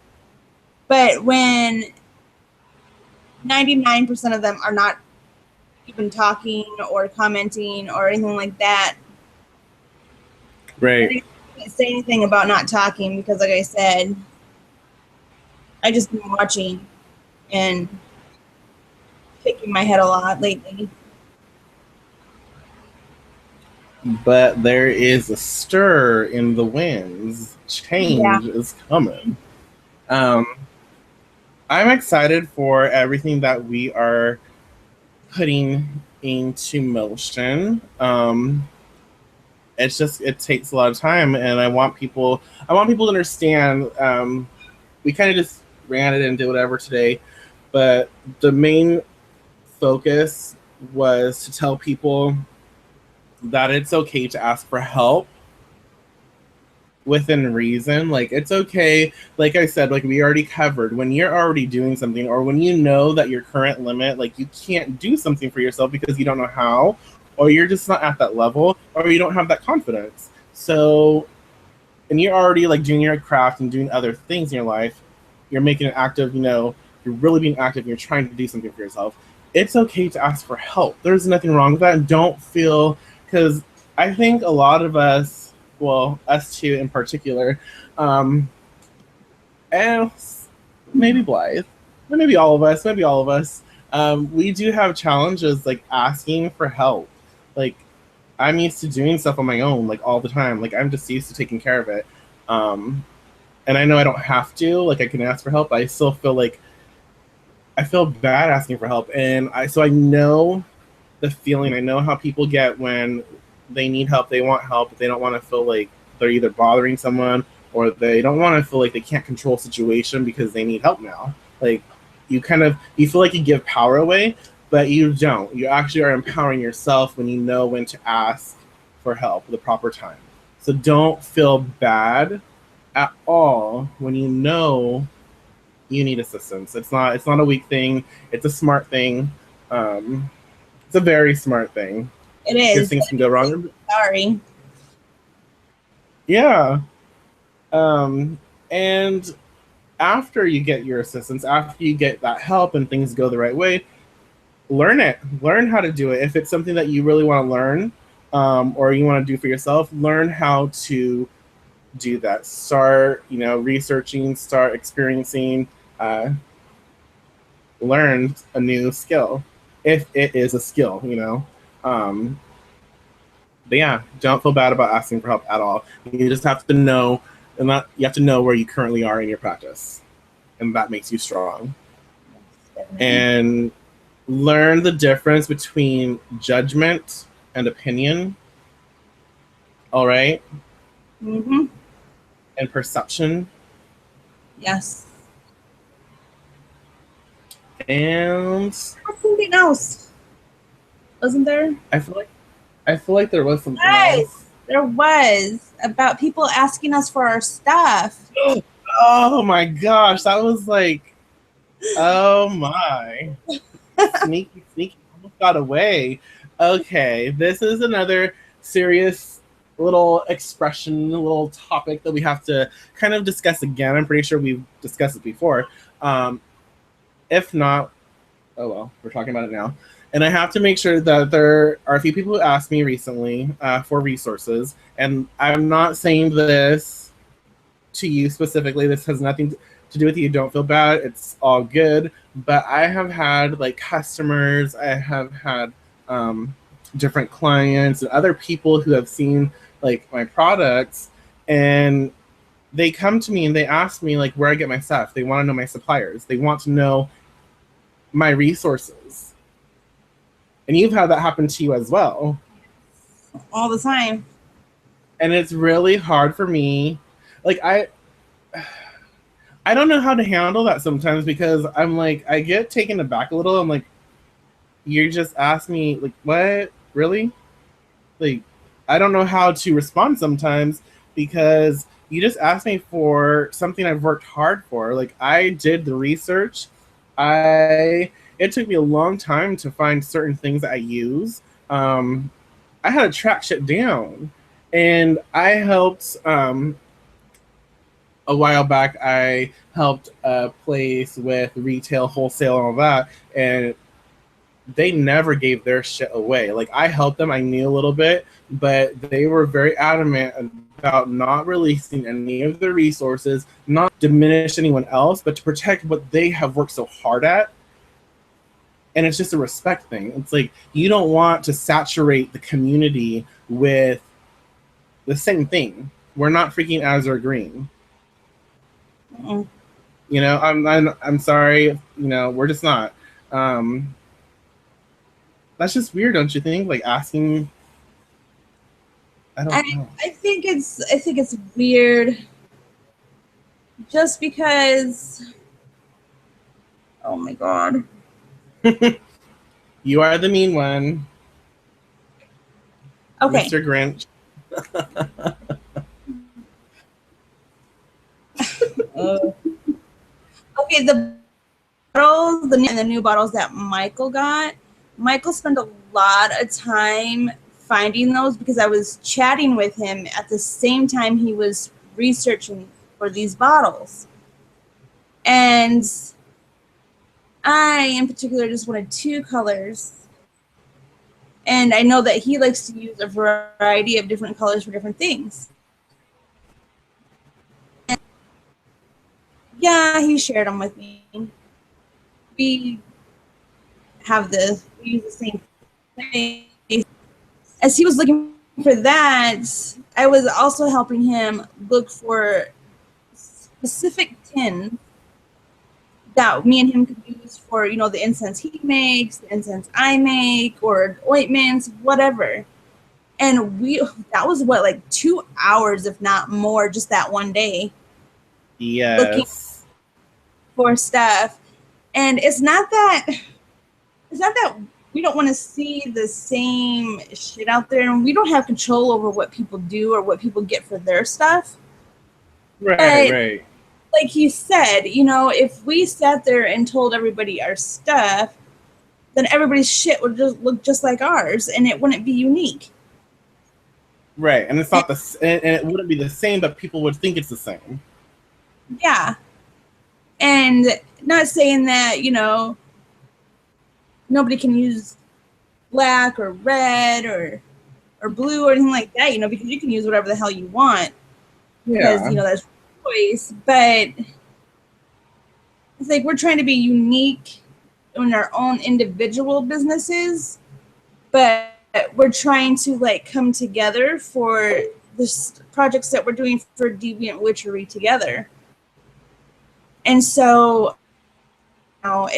but when 99% of them are not even talking or commenting or anything like that. Right. I can't say anything about not talking because, like I said, I just been watching and shaking my head a lot lately. But there is a stir in the winds. Yeah. Change is coming. Um, I'm excited for everything that we are putting into motion. It's just it takes a lot of time, and I want people to understand. We kind of just ran it and did whatever today, but the main focus was to tell people that it's okay to ask for help within reason. Like, it's okay, like I said, like we already covered, when you're already doing something, or when you know that your current limit, like you can't do something for yourself because you don't know how, or you're just not at that level, or you don't have that confidence. So, and you're already like doing your craft and doing other things in your life, you're making an active, you're really being active, and you're trying to do something for yourself. It's okay to ask for help. There's nothing wrong with that. And don't feel, because I think a lot of us, well, us two in particular, and maybe Blythe, maybe all of us, we do have challenges like asking for help. Like, I'm used to doing stuff on my own, like all the time. Like, I'm just used to taking care of it. And I know I don't have to. Like, I can ask for help. But I still feel like I feel bad asking for help, and I know the feeling. I know how people get when they need help. They want help, but they don't want to feel like they're either bothering someone, or they don't want to feel like they can't control a situation because they need help now. Like, you feel like you give power away, but you don't. You actually are empowering yourself when you know when to ask for help at the proper time. So don't feel bad at all when you know you need assistance. It's not a weak thing. It's a smart thing. It's a very smart thing It because is. things can go wrong. Sorry. Yeah. And after you get your assistance, after you get that help and things go the right way, learn it. Learn how to do it. If it's something that you really want to learn, or you want to do for yourself, learn how to do that. Start, researching, start experiencing, learn a new skill, if it is a skill. But yeah, don't feel bad about asking for help at all. You just have to know, and that you have to know where you currently are in your practice, and that makes you strong. And learn the difference between judgment and opinion. All right. Mm-hmm. And perception. Yes. And Something else, wasn't there? I feel like there was something Yes, else. there was about people asking us for our stuff. Oh my gosh, that was like, oh my, sneaky, almost got away. Okay, this is another serious little expression, a little topic that we have to kind of discuss again. I'm pretty sure we've discussed it before. If not, oh well, we're talking about it now. And I have to make sure that there are a few people who asked me recently for resources. And I'm not saying this to you specifically. This has nothing to do with you. Don't feel bad. It's all good. But I have had like customers, I have had different clients and other people who have seen like my products, and they come to me and they ask me like where I get my stuff. They want to know my suppliers. They want to know my resources. And you've had that happen to you as well. All the time. And it's really hard for me. Like, I don't know how to handle that sometimes, because I'm like, I get taken aback a little. I'm like, you just asked me, like, what? Really? Like, I don't know how to respond sometimes, because you just asked me for something I've worked hard for. Like, I did the research, It took me a long time to find certain things that I use. I had to track shit down, and I helped. A while back, I helped a place with retail, wholesale, and all that, and they never gave their shit away. Like, I helped them, I knew a little bit, but they were very adamant about not releasing any of their resources, not diminish anyone else, but to protect what they have worked so hard at. And it's just a respect thing. It's like, you don't want to saturate the community with the same thing. We're not freaking as or green. Mm. You know, I'm sorry. You know, we're just not. That's just weird, don't you think? Like, asking. I don't know. I think it's weird just because, oh my god. You are the mean one. Okay. Mr. Grinch. Okay, the bottles, the new bottles that Michael got, Michael spent a lot of time finding those because I was chatting with him at the same time he was researching for these bottles. And I, in particular, just wanted 2 colors. And I know that he likes to use a variety of different colors for different things. And yeah, he shared them with me. We use the same thing. As he was looking for that, I was also helping him look for specific tins that me and him could use for, you know, the incense he makes, the incense I make, or ointments, whatever. And that was what, like 2 hours, if not more, just that one day. Looking Yes. for stuff. And it's not that we don't want to see the same shit out there, and we don't have control over what people do or what people get for their stuff. Right, But right. like you said, you know, if we sat there and told everybody our stuff, then everybody's shit would just look just like ours, and it wouldn't be unique. Right. And it's not and it wouldn't be the same, but people would think it's the same. Yeah. And not saying that, you know, nobody can use black or red or blue or anything like that, you know, because you can use whatever the hell you want. Because, Yeah. you know, that's choice. But it's like we're trying to be unique in our own individual businesses, but we're trying to like come together for the projects that we're doing for Deviant Witchery together. And so, you know,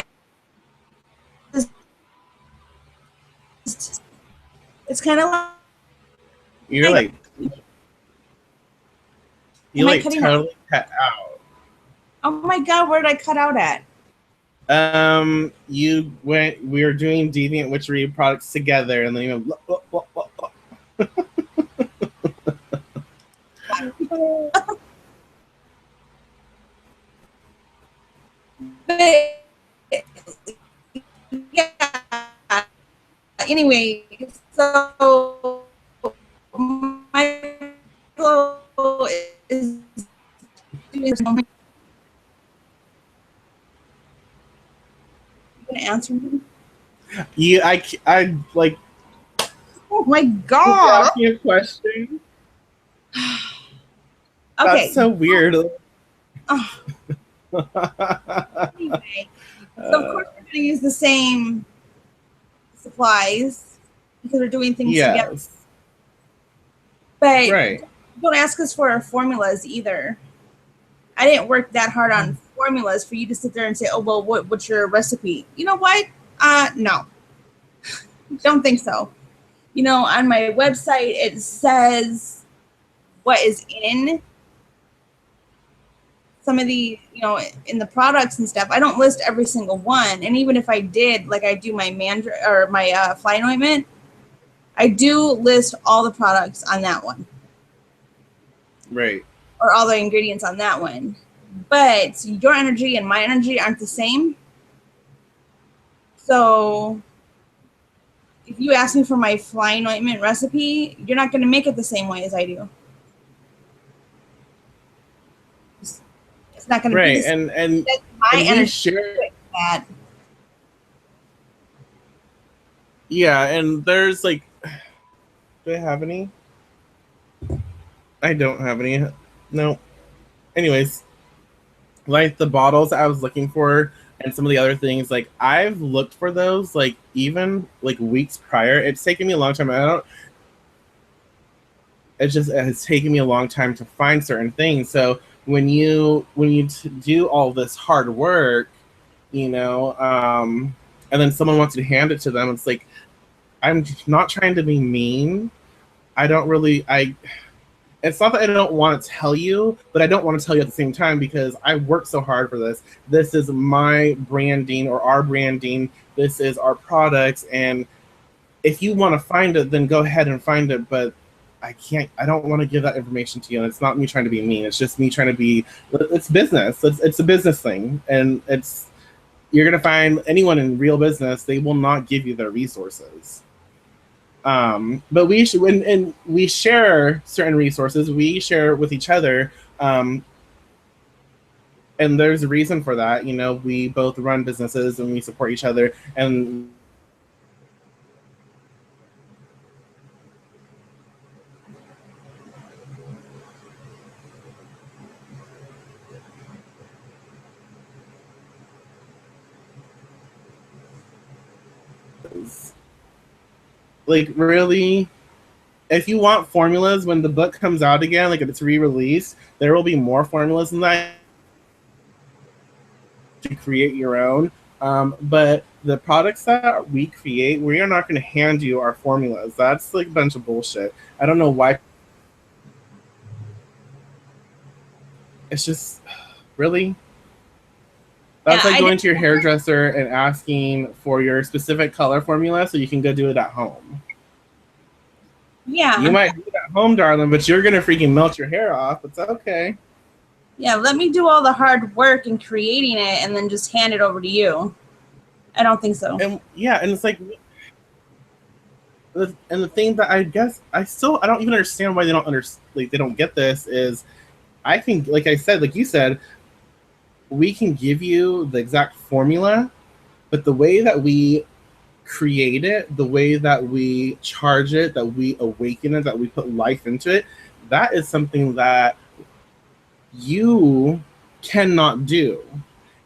it's kind of You're like, like, you am I like cutting out? totally cut out. Oh my god, where did I cut out at? We were doing Deviant Witchery products together, and then you went, blah, blah, blah, blah. But yeah, anyway, so my goal is doing something. You gonna answer me? I like. Oh my Did you god. ask me a question? Okay. That's so weird. Oh, anyway, so of course we're gonna use the same supplies because we're doing things together. Yes. But Right. don't ask us for our formulas either. I didn't work that hard on formulas for you to sit there and say, "Oh well, what's your recipe?" You know what? No, don't think so. You know, on my website it says what is in some of the, you know, in the products and stuff. I don't list every single one, and even if I did, like I do my my fly ointment, I do list all the products on that one. Right. Or all the ingredients on that one. But your energy and my energy aren't the same. So if you ask me for my flying ointment recipe, you're not going to make it the same way as I do. It's not going to be the Right. same. And That's my and we energy. share. That. Yeah, and there's like, do I have any? I don't have any. No. Anyways, like the bottles I was looking for and some of the other things, like I've looked for those like even like weeks prior. It's taken me a long time. I don't. It has taken me a long time to find certain things. So when you do all this hard work, you know, and then someone wants to hand it to them, it's like I'm not trying to be mean. I don't really. I It's not that I don't want to tell you, but I don't want to tell you at the same time because I worked so hard for this. This is my branding or our branding. This is our products. And if you want to find it, then go ahead and find it. But I don't want to give that information to you. And it's not me trying to be mean. It's just me trying to be, it's business. It's a business thing. And you're going to find anyone in real business, they will not give you their resources. But we should, and we share certain resources. We share with each other, and there's a reason for that. You know, we both run businesses and we support each other. And like, really, if you want formulas when the book comes out again, like if it's re-released, there will be more formulas than that to create your own. But the products that we create, we are not going to hand you our formulas. That's like a bunch of bullshit. I don't know why. It's just really. That's Yeah, like going to your hairdresser and asking for your specific color formula so you can go do it at home. Yeah. You might do it at home, darling, but you're gonna freaking melt your hair off. It's okay. Yeah, let me do all the hard work in creating it and then just hand it over to you. I don't think so. And yeah, and it's like, and the thing that I guess I don't even understand why they don't like they don't get this is I can, like I said, like you said, we can give you the exact formula, but the way that we create it, the way that we charge it, that we awaken it, that we put life into it, that is something that you cannot do.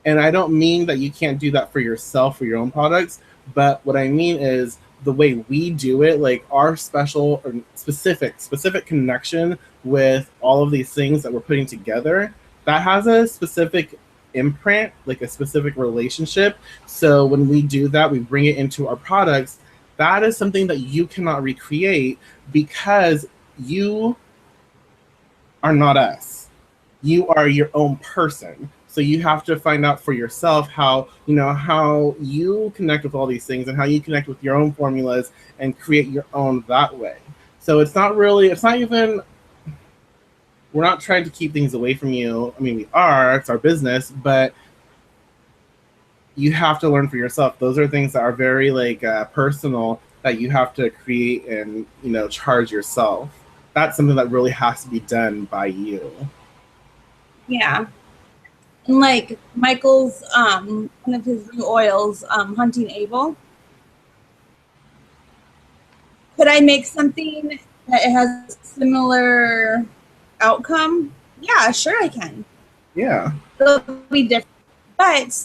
And I don't mean that you can't do that for yourself, for your own products, but what I mean is the way we do it, like our special or specific connection with all of these things that we're putting together, that has a specific imprint, like a specific relationship. So when we do that, we bring it into our products. That is something that you cannot recreate because you are not us. You are your own person. So you have to find out for yourself how you connect with all these things and how you connect with your own formulas and create your own that way. So it's not even, we're not trying to keep things away from you. I mean, we are, it's our business, but you have to learn for yourself. Those are things that are very like personal that you have to create and, charge yourself. That's something that really has to be done by you. Yeah. And like Michael's one of his new oils, Hunting Able. Could I make something that it has similar outcome? Yeah, sure I can. Yeah. It'll be different. But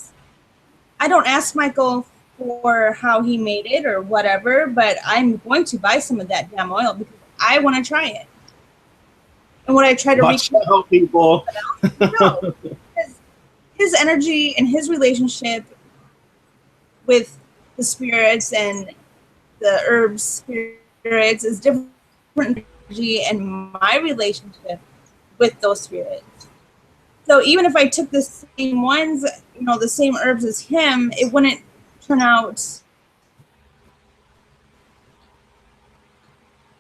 I don't ask Michael for how he made it or whatever, but I'm going to buy some of that damn oil because I want to try it. And when I try to reach out, people, no, his energy and his relationship with the spirits and the herbs spirits is different energy, and my relationship with those spirits. So even if I took the same ones, the same herbs as him, it wouldn't turn out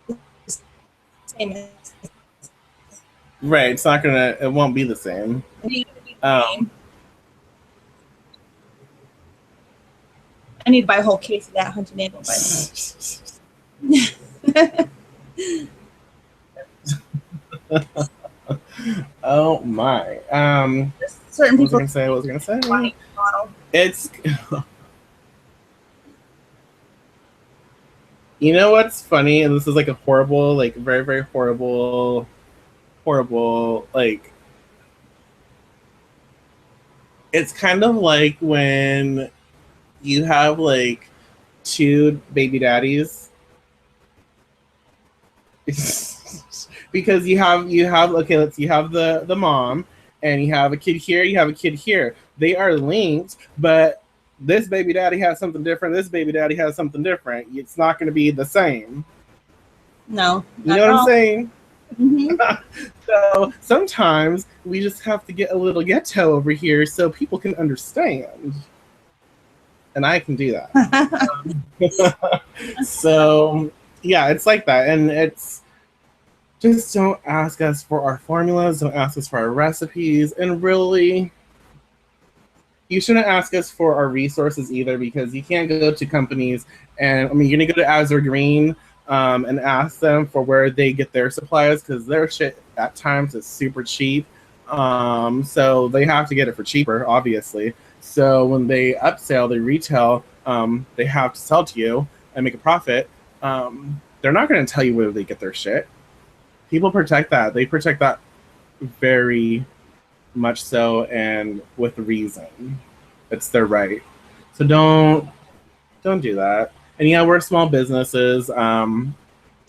the same. Right. It won't be the same. I need to buy a whole case of that hunting angle, Oh my. Certain What was I people gonna say? What was I gonna say? bottle. It's you know what's funny, and this is like a horrible, like very, very horrible, like it's kind of like when you have like two baby daddies because you have okay, let's you have the mom and you have a kid here, you have a kid here. They are linked, but this baby daddy has something different. This baby daddy has something different. It's not going to be the same. No, You know what I'm saying? Mm-hmm. So sometimes we just have to get a little ghetto over here so people can understand. And I can do that. So yeah, it's like that. And it's just don't ask us for our formulas, don't ask us for our recipes, and really you shouldn't ask us for our resources either, because you can't go to companies and I mean you're gonna go to Azure Green and ask them for where they get their supplies, because their shit at times is super cheap. So they have to get it for cheaper, obviously. So when they upsell, they retail, they have to sell to you and make a profit. They're not going to tell you where they get their shit. People protect that. They protect that very much so, and with reason. It's their right. So don't do that. And yeah, we're small businesses, and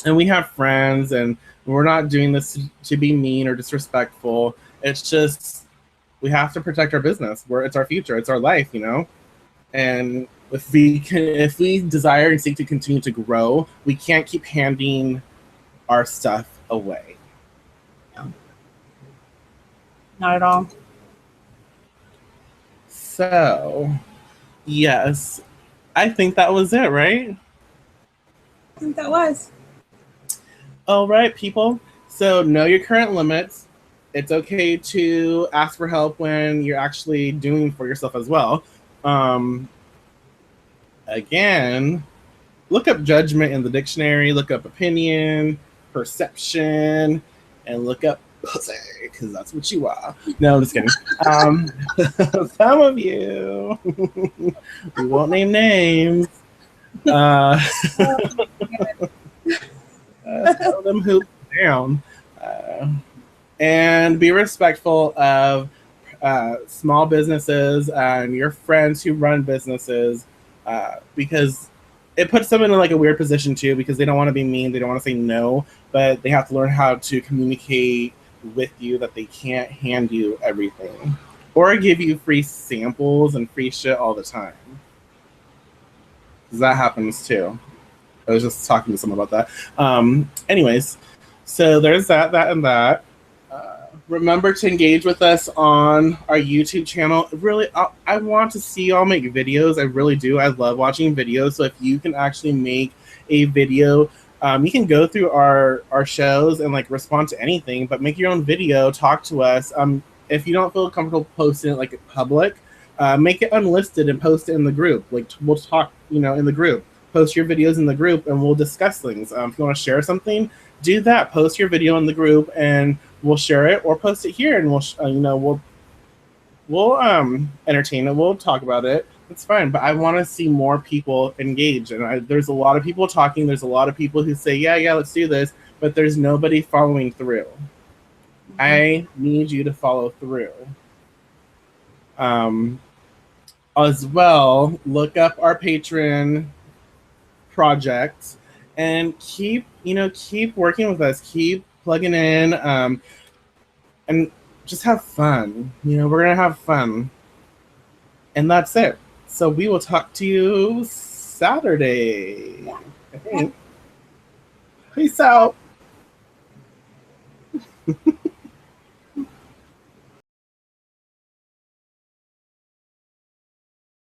we have friends, and we're not doing this to be mean or disrespectful. It's just we have to protect our business. It's our future. It's our life, you know. And if we desire and seek to continue to grow, we can't keep handing our stuff away. No. Not at all. So, yes, I think that was it, right? I think that was. All right, people. So, know your current limits. It's okay to ask for help when you're actually doing for yourself as well. Again, look up judgment in the dictionary, look up opinion, perception, and look up pussy, because that's what you are. No, I'm just kidding. Some of you, we won't name names, tell them who down. And be respectful of small businesses and your friends who run businesses, because it puts them in like a weird position too, because they don't want to be mean, they don't want to say no, but they have to learn how to communicate with you that they can't hand you everything or give you free samples and free shit all the time. Because that happens too. I was just talking to someone about that. Anyways, so there's that, and that. Remember to engage with us on our YouTube channel. Really, I want to see y'all make videos. I really do. I love watching videos. So if you can actually make a video, you can go through our shows and like respond to anything, but make your own video, talk to us. If you don't feel comfortable posting it like public, make it unlisted and post it in the group. Like we'll talk, in the group. Post your videos in the group and we'll discuss things. If you want to share something, do that. Post your video in the group and we'll share it, or post it here and we'll entertain it. We'll talk about it. It's fine. But I want to see more people engage. And there's a lot of people talking. There's a lot of people who say, yeah, let's do this. But there's nobody following through. Mm-hmm. I need you to follow through. As well, look up our Patreon projects and keep working with us. Keep plugging in, and just have fun. We're going to have fun. And that's it. So we will talk to you Saturday, I think. Peace out.